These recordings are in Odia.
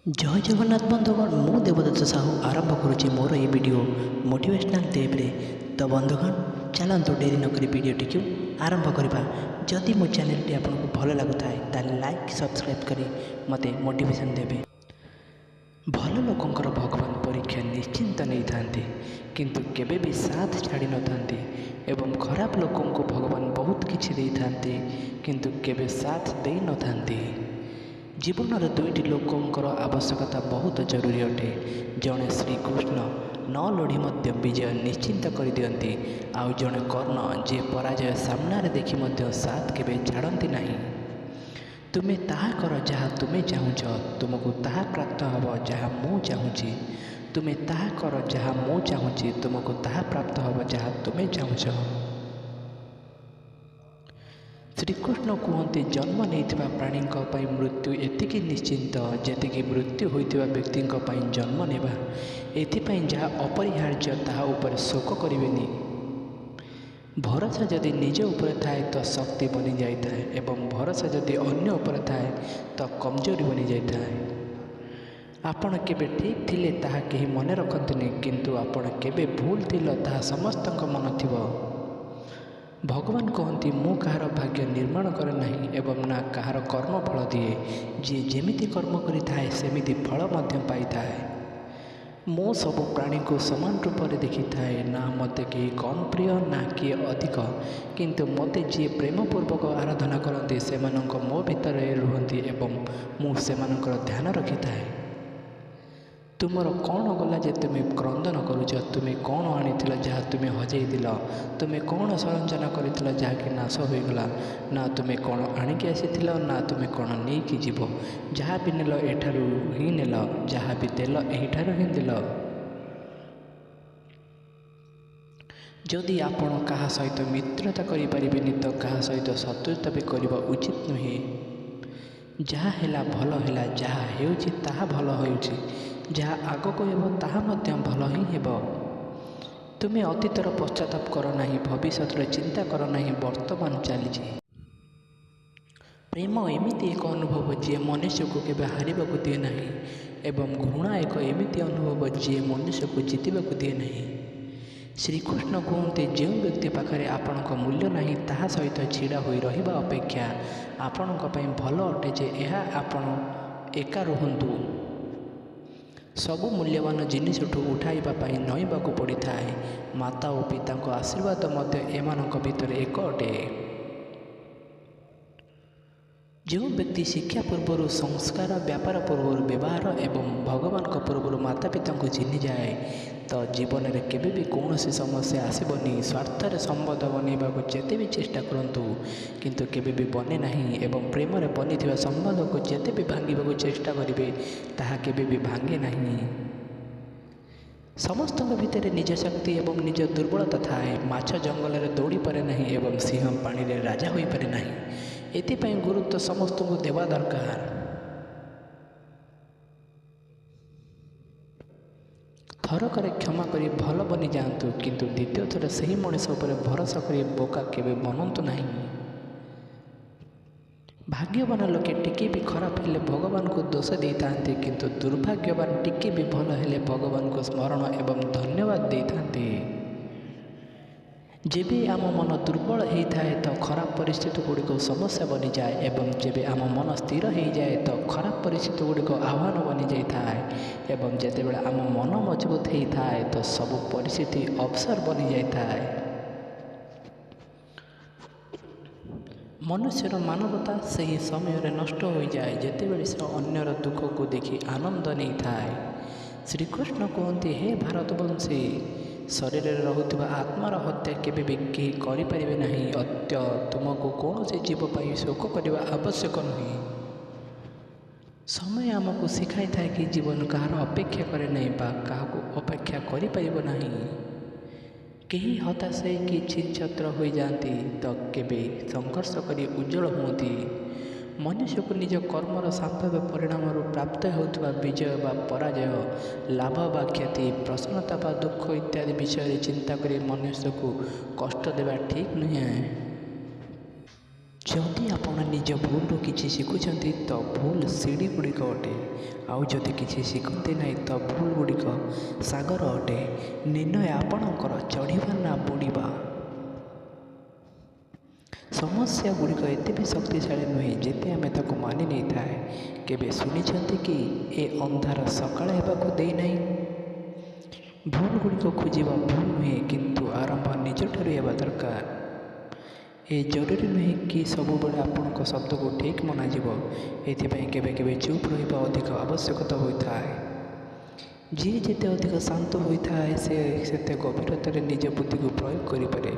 जय जगन्नाथ बंधुगण मु देवदत्त साहू आरंभ करुच्ची मोर ये वीडियो मोटिवेशनल टेप्रे। तो बंधुगण चलतु डेरी नक वीडियोटी को आरंभ करवा। जदि मो चैनल आपको भल लगुए ताल लाइक सब्सक्राइब करी मते मोटिवेशन देवे। भल लोकंकर भगवान परीक्षा निश्चिंत नहीं था किंतु केबे भी साथ छाड़ी न था एवं खराब लोकों को भगवान बहुत किछि दे था किंतु केबे साथ दे न था। जीवन दुईटी लोकंकर आवश्यकता बहुत जरूरी अटे। जड़े श्रीकृष्ण न लड़ी मध्य विजय निश्चिंत कर दियंती आउ जड़े कर्ण जे पराजय सामने देखी मध्य साथ केबे छाड़ती नहीं। तुमे ताहा कर जहाँ तुमे चाहूच तुमको ताहा प्राप्त हब जहाँ मु चाहूँगी। तुमे ताहा कर जहाँ मु चाहूँगी तुमको ताहा प्राप्त हब जहाँ तुमे चाहूच। श्रीकृष्ण कहते जन्म नहीं प्राणी मृत्यु एतिकी निश्चिंत जेतिकी मृत्यु होइतिबा व्यक्ति जन्म नेबा एथिपाई जहाँ अपरिहार्य ताहा उपर शोक करेनि। भरोसा जदि निज उपर थाए तो शक्ति बनी जाए एवं भरोसा जदि अन्य उपर थाए तो कमजोरी बनी जाए। आपण केबे ठीक थिले ताहा केही मन रखंतनी किंतु आपण केबे भूल थिल ताहा समस्तक मन थिबो। भगवान कहती मु कहार भाग्य निर्माण करे नहीं एवं ना कहार कर्म फल दिए। जी जेमिति कर्म करि थाए सेमिति फल मध्य पाई थाए। मो सब प्राणी को समान रूप से देखी थाए ना मते कि कम प्रिय ना कि अधिक किंतु मते जी प्रेमपूर्वक आराधना करते से मो भितर रुहति एवं मु से ध्यान रखी थाए। तुमर कौन गला जे तुम्हें क्रंदन करुच तुम्हें कौन आनी जहाँ तुम्हें हजई दिल तुम्हें कौन सरंचना कर जहाँकि नाश होगला ना तुम्हें कौन आणिकी आसी ना तुम्हें कौन नहीं कि जीव जहाँ भी नेल एठारू ही नेल जहाँ भी देल एठारू ही देल। जदि आपण कहा सहित मित्रता करें तो कहा सहित शत्रुता भी करवा उचित नुहे। जहाँ हैला भल हैला जहाँ हेउची ताहा भल होउची जहाँ आगको हेबो ताहा मध्य भल ही हेबो। तुमे अतीतर पश्चाताप कर नहीं भविष्य चिंता कर नहीं वर्तमान चली। प्रेम एमिति एक अनुभव जी मनुष्य को केबे हारिबा को दिए नहीं एवं घृणा एक एमिति अनुभव जी मनुष्य को जीतवा को दिए नहीं। श्रीकृष्ण कहते जो व्यक्ति पाखे आपण मूल्य नहीं ताहा सहित छिड़ा हो रहिबा अपेक्षा आपण भल अटे जे यह आपण एका रुहतु। सबु मूल्यवान जिनिसठू उठाइबा नईबा को पड़ी थाए। माता और पिता आशीर्वाद एमानक भितर एक अटे। जो व्यक्ति शिक्षा पूर्व संस्कार व्यापार पूर्व व्यवहार एवं भगवान पूर्व माता पिता को चिन्ह जाए तो जीवन में केबे भी कौन समस्या आसबनी। स्वार्थ संबंध बनइबा को जेते भी चेष्टा करंतु किंतु केबे भी बने नहीं एवं प्रेम रे बनी थिबा संबंध को जेते भी भांगिबा को चेष्टा करिवे ताहा केबे भी भांगे नहीं। समस्त भितर निज शक्ति एवं निज दुर्बलता थाए। माछ जंगल में दौड़ी पारे नहीं एवं सिंह पानी रे राजा होई पारे नहीं। एथिपाई गुरुत्व समस्त को देवा दरकार। थरक क्षमा करी भल बनी जातु किंतु द्वितीय थर सही मनीष उपर भरोसा करी बोका केबे बनतु नहीं। भाग्यवान लोके टिके भी खराब हेले भगवान को दोष दे था किंतु दुर्भाग्यवान टिके भी भल हेले भगवान को स्मरण एवं धन्यवाद दे था। जेबे आम मन दुर्बल होता है तो खराब परिस्थिति गुड़िक समस्या बनी जाए एवं जेबे आम मन स्थिर हो जाए तो खराब परिस्थिति गुड़िक आह्वान बनी जाए एवं जितेबाला आम मन मजबूत होता है तो सब परिस्थिति अवसर बनी जाए। मनुष्यर मानवता से ही समय नष्ट हो जाए जितेबाला से अन्यर दुख को देखी आनंद नहीं थाए। श्रीकृष्ण कहते हे भारतवंशी शरीर रहुवा आत्मार हत्या केबे भी कहीं करें नहीं। अत्य तुमको कौन से जीव पर शोक करने आवश्यक नुहे। समय आमको शिखाई था कि जीवन कहार अपेक्षा करे नहीं बा क्या अपेक्षा करें नहीं। कहीं हताश कि छिछत्र हो जाती तो केबे संघर्ष कर उज्जवल होती। मनुष्य को निज कर्मर संभाव्य परिणाम प्राप्त होता विजय बा पराजय लाभ बा क्षति प्रसन्नता बा दुख इत्यादि विषय चिंता कर मनुष्य को कष्ट देवा ठीक नुहे। ଯଦି ଆପଣ ନିଜ ଭୁଲରୁ କିଛି ଶିଖୁଛନ୍ତି ତ ଭୁଲ ସିଡ଼ି ଗୁଡ଼ିକ ଅଟେ, ଆଉ ଯଦି କିଛି ଶିଖନ୍ତି ନାହିଁ ତ ଭୁଲ ଗୁଡ଼ିକ ସାଗର ଅଟେ। ନିର୍ଣ୍ଣୟ ଆପଣଙ୍କର, ଚଢ଼ିବା ନା ବୁଡ଼ିବା। ସମସ୍ୟା ଗୁଡ଼ିକ ଏତେ ବି ଶକ୍ତିଶାଳୀ ନୁହେଁ ଯେତେ ଆମେ ତାକୁ ମାନି ନେଇଥାଏ। କେବେ ଶୁଣିଛନ୍ତି କି ଏ ଅନ୍ଧାର ସକାଳ ହେବାକୁ ଦେଇନାହିଁ? ଭୁଲ ଗୁଡ଼ିକ ଖୋଜିବା ଭୁଲ ନୁହେଁ, କିନ୍ତୁ ଆରମ୍ଭ ନିଜଠାରୁ ହେବା ଦରକାର। ଏ ଜରୁରୀ ନୁହେଁ କି ସବୁବେଳେ ଆପଣଙ୍କ ଶବ୍ଦକୁ ଠିକ୍ ମନାଯିବ। ଏଥିପାଇଁ କେବେ କେବେ ଚୁପ୍ ରହିବା ଅଧିକ ଆବଶ୍ୟକତା ହୋଇଥାଏ। ଯିଏ ଯେତେ ଅଧିକ ଶାନ୍ତ ହୋଇଥାଏ ସେ ସେତେ ଗଭୀରତାରେ ନିଜ ବୁଦ୍ଧିକୁ ପ୍ରୟୋଗ କରିପାରେ।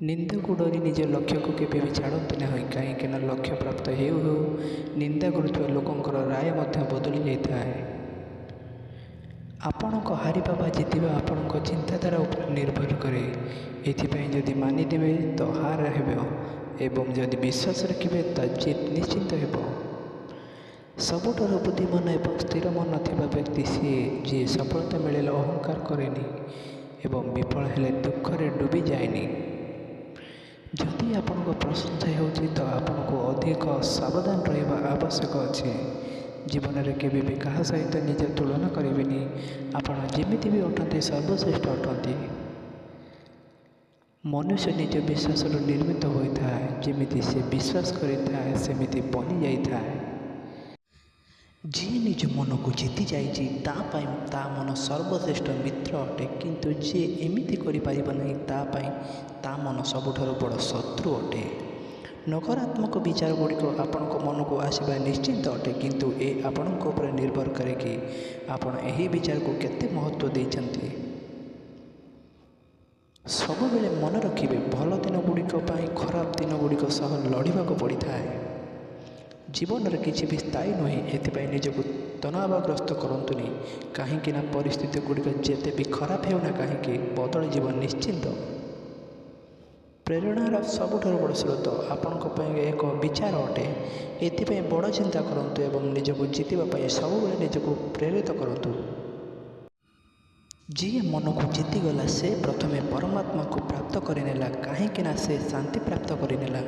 ନିନ୍ଦାକୁ ଡରି ନିଜ ଲକ୍ଷ୍ୟକୁ କେବେ ବି ଛାଡ଼ନ୍ତି ନାହିଁ, କାହିଁକି ନା ଲକ୍ଷ୍ୟ ପ୍ରାପ୍ତ ହେଉ ହେଉ ନିନ୍ଦା କରୁଥିବା ଲୋକଙ୍କର ରାୟ ମଧ୍ୟ ବଦଳି ଯାଇଥାଏ। ଆପଣଙ୍କ ହାରିବା ବା ଜିତିବା ଆପଣଙ୍କ ଚିନ୍ତାଧାରା ଉପରେ ନିର୍ଭର କରେ। ଏଥିପାଇଁ ଯଦି ମାନିନେବେ ତ ହାର ହେବ, ଏବଂ ଯଦି ବିଶ୍ୱାସ ରଖିବେ ତ ଜିତ୍ ନିଶ୍ଚିନ୍ତ ହେବ। ସବୁଠାରୁ ବୁଦ୍ଧିମାନ ଏବଂ ସ୍ଥିର ମନ ଥିବା ବ୍ୟକ୍ତି ସିଏ ଯିଏ ସଫଳତା ମିଳିଲେ ଅହଙ୍କାର କରେନି ଏବଂ ବିଫଳ ହେଲେ ଦୁଃଖରେ ଡୁବି ଯାଏନି। ଯଦି ଆପଣଙ୍କ ପ୍ରଶଂସା ହେଉଛି ତ ଆପଣଙ୍କୁ ଅଧିକ ସାବଧାନ ରହିବା ଆବଶ୍ୟକ ଅଛି। ଜୀବନରେ କେବେ ବି କାହା ସହିତ ନିଜ ତୁଳନା କରିବେନି। ଆପଣ ଯେମିତି ବି ଅଟନ୍ତି ସର୍ବଶ୍ରେଷ୍ଠ ଅଟନ୍ତି। ମନୁଷ୍ୟ ନିଜ ବିଶ୍ୱାସରୁ ନିର୍ମିତ ହୋଇଥାଏ। ଯେମିତି ସେ ବିଶ୍ୱାସ କରିଥାଏ ସେମିତି ବନିଯାଇଥାଏ। ଯିଏ ନିଜ ମନକୁ ଜିତି ଯାଇଛି ତା ପାଇଁ ତା ମନ ସର୍ବଶ୍ରେଷ୍ଠ ମିତ୍ର ଅଟେ, କିନ୍ତୁ ଯିଏ ଏମିତି କରିପାରିବ ନାହିଁ ତା ପାଇଁ ତା ମନ ସବୁଠାରୁ ବଡ଼ ଶତ୍ରୁ ଅଟେ। ନକାରାତ୍ମକ ବିଚାର ଗୁଡ଼ିକ ଆପଣଙ୍କ ମନକୁ ଆସିବା ନିଶ୍ଚିନ୍ତ ଅଟେ, କିନ୍ତୁ ଏ ଆପଣଙ୍କ ଉପରେ ନିର୍ଭର କରେ କି ଆପଣ ଏହି ବିଚାରକୁ କେତେ ମହତ୍ତ୍ୱ ଦେଇଛନ୍ତି। ସବୁବେଳେ ମନେ ରଖିବେ, ଭଲ ଦିନ ଗୁଡ଼ିକ ପାଇଁ ଖରାପ ଦିନ ଗୁଡ଼ିକ ସହ ଲଢ଼ିବାକୁ ପଡ଼ିଥାଏ। ଜୀବନରେ କିଛି ବି ସ୍ଥାୟୀ ନୁହେଁ, ଏଥିପାଇଁ ନିଜକୁ ତନାବଗ୍ରସ୍ତ କରନ୍ତୁନି। କାହିଁକି ନା ପରିସ୍ଥିତି ଗୁଡ଼ିକ ଯେତେ ବି ଖରାପ ହେଉନା କାହିଁକି ବଦଳିଯିବ ନିଶ୍ଚିନ୍ତ। ପ୍ରେରଣାର ସବୁଠାରୁ ବଡ଼ ସ୍ରୋତ ଆପଣଙ୍କ ପାଇଁ ଏକ ବିଚାର ଅଟେ। ଏଥିପାଇଁ ବଡ଼ ଚିନ୍ତା କରନ୍ତୁ ଏବଂ ନିଜକୁ ଜିତିବା ପାଇଁ ସବୁବେଳେ ନିଜକୁ ପ୍ରେରିତ କରନ୍ତୁ। ଯିଏ ମନକୁ ଜିତିଗଲା ସେ ପ୍ରଥମେ ପରମାତ୍ମାକୁ ପ୍ରାପ୍ତ କରିନେଲା, କାହିଁକି ନା ସେ ଶାନ୍ତି ପ୍ରାପ୍ତ କରିନେଲା।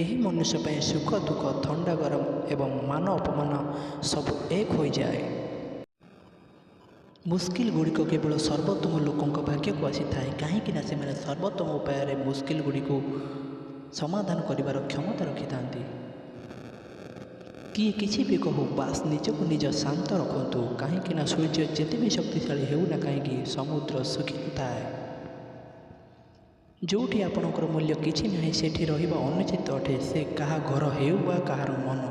ଏହି ମନୁଷ୍ୟ ପାଇଁ ସୁଖ ଦୁଃଖ, ଥଣ୍ଡା ଗରମ ଏବଂ ମାନ ଅପମାନ ସବୁ ଏକ ହୋଇଯାଏ। ମୁସ୍କିଲ ଗୁଡ଼ିକ କେବଳ ସର୍ବୋତ୍ତମ ଲୋକଙ୍କ ଭାଗ୍ୟକୁ ଆସିଥାଏ, କାହିଁକି ନା ସେମାନେ ସର୍ବୋତ୍ତମ ଉପାୟରେ ମୁସ୍କିଲ ଗୁଡ଼ିକୁ ସମାଧାନ କରିବାର କ୍ଷମତା ରଖିଥାନ୍ତି। କିଏ କିଛି ବି କହୁ, ବାସ୍ ନିଜକୁ ନିଜ ଶାନ୍ତ ରଖନ୍ତୁ, କାହିଁକି ନା ସୂର୍ଯ୍ୟ ଯେତେ ବି ଶକ୍ତିଶାଳୀ ହେଉନା କାହିଁକି ସମୁଦ୍ର ଶୁଖି ନଥାଏ। ଯେଉଁଠି ଆପଣଙ୍କର ମୂଲ୍ୟ କିଛି ନାହିଁ ସେଠି ରହିବା ଅନୁଚିତ ଅଟେ, ସେ କାହା ଘର ହେଉ ବା କାହାର ମନ।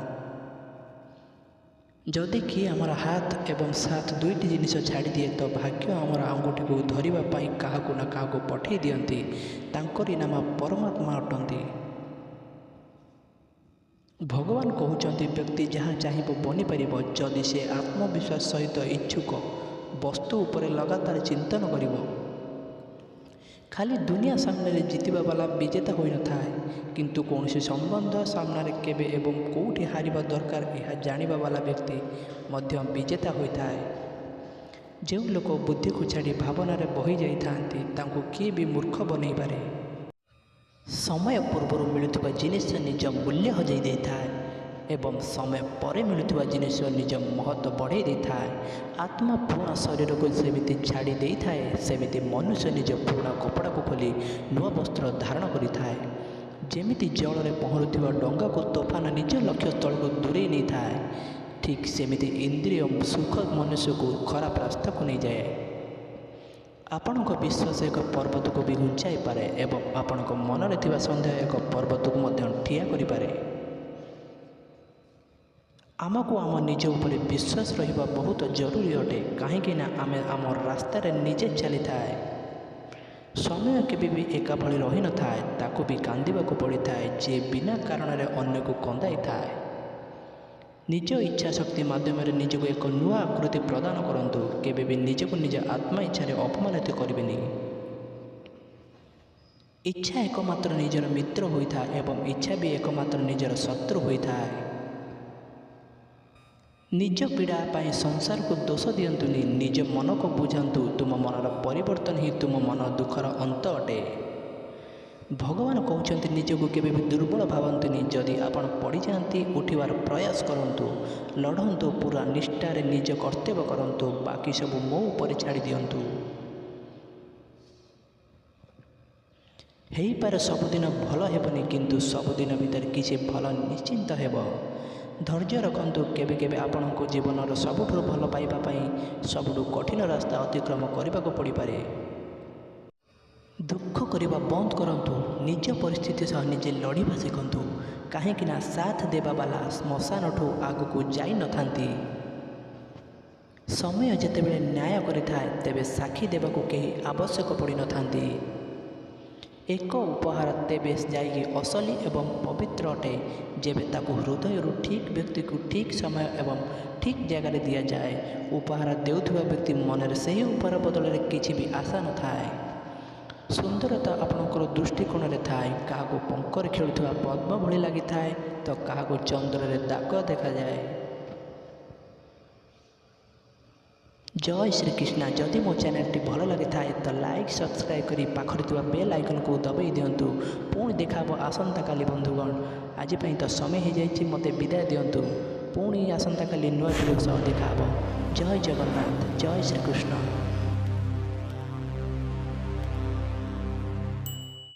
ଯଦି କିଏ ଆମର ହାତ ଏବଂ ସାଥ ଦୁଇଟି ଜିନିଷ ଛାଡ଼ିଦିଏ ତ ଭାଗ୍ୟ ଆମର ଆଙ୍ଗୁଠିକୁ ଧରିବା ପାଇଁ କାହାକୁ ନା କାହାକୁ ପଠାଇ ଦିଅନ୍ତି। ତାଙ୍କରି ନାମ ପରମାତ୍ମା ଅଟନ୍ତି। ଭଗବାନ କହୁଛନ୍ତି ବ୍ୟକ୍ତି ଯାହା ଚାହିଁବ ବନିପାରିବ ଯଦି ସେ ଆତ୍ମବିଶ୍ୱାସ ସହିତ ଇଚ୍ଛୁକ ବସ୍ତୁ ଉପରେ ଲଗାତାର ଚିନ୍ତନ କରିବ। ଖାଲି ଦୁନିଆ ସାମ୍ନାରେ ଜିତିବା ବାଲା ବିଜେତା ହୋଇନଥାଏ, କିନ୍ତୁ କୌଣସି ସମ୍ବନ୍ଧ ସାମ୍ନାରେ କେବେ ଏବଂ କେଉଁଠି ହାରିବା ଦରକାର ଏହା ଜାଣିବା ବାଲା ବ୍ୟକ୍ତି ମଧ୍ୟ ବିଜେତା ହୋଇଥାଏ। ଯେଉଁ ଲୋକ ବୁଦ୍ଧିକୁ ଛାଡ଼ି ଭାବନାରେ ବହି ଯାଇଥାନ୍ତି ତାଙ୍କୁ କିଏ ବି ମୂର୍ଖ ବନେଇପାରେ। ସମୟ ପୂର୍ବରୁ ମିଳୁଥିବା ଜିନିଷ ନିଜ ମୂଲ୍ୟ ହଜାଇ ଦେଇଥାଏ ଏବଂ ସମୟ ପରେ ମିଳୁଥିବା ଜିନିଷ ନିଜ ମହତ୍ତ୍ୱ ବଢ଼ାଇ ଦେଇଥାଏ। ଆତ୍ମା ପୁରୁଣା ଶରୀରକୁ ସେମିତି ଛାଡ଼ି ଦେଇଥାଏ, ସେମିତି ମନୁଷ୍ୟ ନିଜ ପୁରୁଣା କପଡ଼ାକୁ ଖୋଲି ନୂଆ ବସ୍ତ୍ର ଧାରଣ କରିଥାଏ। ଯେମିତି ଜଳରେ ପହଁରୁଥିବା ଡଙ୍ଗାକୁ ତୋଫାନ ନିଜ ଲକ୍ଷ୍ୟସ୍ଥଳକୁ ଦୂରେଇ ନେଇଥାଏ, ଠିକ୍ ସେମିତି ଇନ୍ଦ୍ରିୟ ସୁଖ ମନୁଷ୍ୟକୁ ଖରାପ ରାସ୍ତାକୁ ନେଇଯାଏ। ଆପଣଙ୍କ ବିଶ୍ୱାସ ଏକ ପର୍ବତକୁ ବି ଘୁଞ୍ଚାଇପାରେ ଏବଂ ଆପଣଙ୍କ ମନରେ ଥିବା ସନ୍ଦେହ ଏକ ପର୍ବତକୁ ମଧ୍ୟ ଠିଆ କରିପାରେ। ଆମକୁ ଆମ ନିଜ ଉପରେ ବିଶ୍ୱାସ ରହିବା ବହୁତ ଜରୁରୀ ଅଟେ, କାହିଁକି ନା ଆମେ ଆମ ରାସ୍ତାରେ ନିଜେ ଚାଲିଥାଏ। ସମୟ କେବେ ବି ଏକା ଭଳି ରହିନଥାଏ, ତାକୁ ବି କାନ୍ଦିବାକୁ ପଡ଼ିଥାଏ ଯିଏ ବିନା କାରଣରେ ଅନ୍ୟକୁ କନ୍ଦାଇଥାଏ। ନିଜ ଇଚ୍ଛା ଶକ୍ତି ମାଧ୍ୟମରେ ନିଜକୁ ଏକ ନୂଆ ଆକୃତି ପ୍ରଦାନ କରନ୍ତୁ। କେବେ ବି ନିଜକୁ ନିଜ ଆତ୍ମା ଇଚ୍ଛାରେ ଅପମାନିତ କରିବେନି। ଇଚ୍ଛା ଏକମାତ୍ର ନିଜର ମିତ୍ର ହୋଇଥାଏ ଏବଂ ଇଚ୍ଛା ବି ଏକମାତ୍ର ନିଜର ଶତ୍ରୁ ହୋଇଥାଏ। ନିଜ ପୀଡ଼ା ପାଇଁ ସଂସାରକୁ ଦୋଷ ଦିଅନ୍ତୁନି, ନିଜ ମନକୁ ବୁଝାନ୍ତୁ। ତୁମ ମନର ପରିବର୍ତ୍ତନ ହିଁ ତୁମ ମନ ଦୁଃଖର ଅନ୍ତ ଅଟେ। ଭଗବାନ କହୁଛନ୍ତି ନିଜକୁ କେବେ ବି ଦୁର୍ବଳ ଭାବନ୍ତୁନି। ଯଦି ଆପଣ ପଡ଼ିଯାଆନ୍ତି ଉଠିବାର ପ୍ରୟାସ କରନ୍ତୁ, ଲଢ଼ନ୍ତୁ, ପୁରା ନିଷ୍ଠାରେ ନିଜ କର୍ତ୍ତବ୍ୟ କରନ୍ତୁ, ବାକି ସବୁ ମୋ ଉପରେ ଛାଡ଼ି ଦିଅନ୍ତୁ। ହେଇପାରେ ସବୁଦିନ ଭଲ ହେବନି, କିନ୍ତୁ ସବୁଦିନ ଭିତରେ କିଛି ଭଲ ନିଶ୍ଚିନ୍ତ ହେବ। ଧୈର୍ଯ୍ୟ ରଖନ୍ତୁ। କେବେ କେବେ ଆପଣଙ୍କୁ ଜୀବନର ସବୁଠାରୁ ଭଲ ପାଇବା ପାଇଁ ସବୁଠୁ କଠିନ ରାସ୍ତା ଅତିକ୍ରମ କରିବାକୁ ପଡ଼ିପାରେ। ଦୁଃଖ କରିବା ବନ୍ଦ କରନ୍ତୁ। ନିଜ ପରିସ୍ଥିତି ସହ ନିଜେ ଲଢ଼ିବା ଶିଖନ୍ତୁ, କାହିଁକିନା ସାଥ ଦେବା ବାଲା ଶ୍ମଶାନଠୁ ଆଗକୁ ଯାଇନଥାନ୍ତି। ସମୟ ଯେତେବେଳେ ନ୍ୟାୟ କରିଥାଏ, ତେବେ ସାକ୍ଷୀ ଦେବାକୁ କେହି ଆବଶ୍ୟକ ପଡ଼ିନଥାନ୍ତି। ଏକ ଉପହାର ତେବେ ଯାଇକି ଅସଲି ଏବଂ ପବିତ୍ର ଅଟେ, ଯେବେ ତାକୁ ହୃଦୟରୁ ଠିକ୍ ବ୍ୟକ୍ତିକୁ ଠିକ୍ ସମୟ ଏବଂ ଠିକ୍ ଜାଗାରେ ଦିଆଯାଏ। ଉପହାର ଦେଉଥିବା ବ୍ୟକ୍ତି ମନରେ ସେହି ଉପହାର ବଦଳରେ କିଛି ବି ଆଶା ନଥାଏ। ସୁନ୍ଦରତା ଆପଣଙ୍କର ଦୃଷ୍ଟିକୋଣରେ ଥାଏ। କାହାକୁ ପଙ୍କରେ ଖେଳୁଥିବା ପଦ୍ମ ଭଳି ଲାଗିଥାଏ, ତ କାହାକୁ ଚନ୍ଦ୍ରରେ ଦାଗ ଦେଖାଯାଏ। ଜୟ ଶ୍ରୀକୃଷ୍ଣ। ଯଦି ମୋ ଚ୍ୟାନେଲଟି ଭଲ ଲାଗିଥାଏ ତ ଲାଇକ୍, ସବସ୍କ୍ରାଇବ୍ କରି ପାଖରେ ଥିବା ବେଲ୍ ଆଇକନ୍କୁ ଦବାଇ ଦିଅନ୍ତୁ। ପୁଣି ଦେଖାହେବ ଆସନ୍ତାକାଲି ବନ୍ଧୁଗଣ। ଆଜି ପାଇଁ ତ ସମୟ ହେଇଯାଇଛି, ମୋତେ ବିଦାୟ ଦିଅନ୍ତୁ। ପୁଣି ଆସନ୍ତାକାଲି ନୂଆ ଭିଡ଼ିଓ ସହ ଦେଖାହେବ। ଜୟ ଜଗନ୍ନାଥ, ଜୟ ଶ୍ରୀକୃଷ୍ଣ।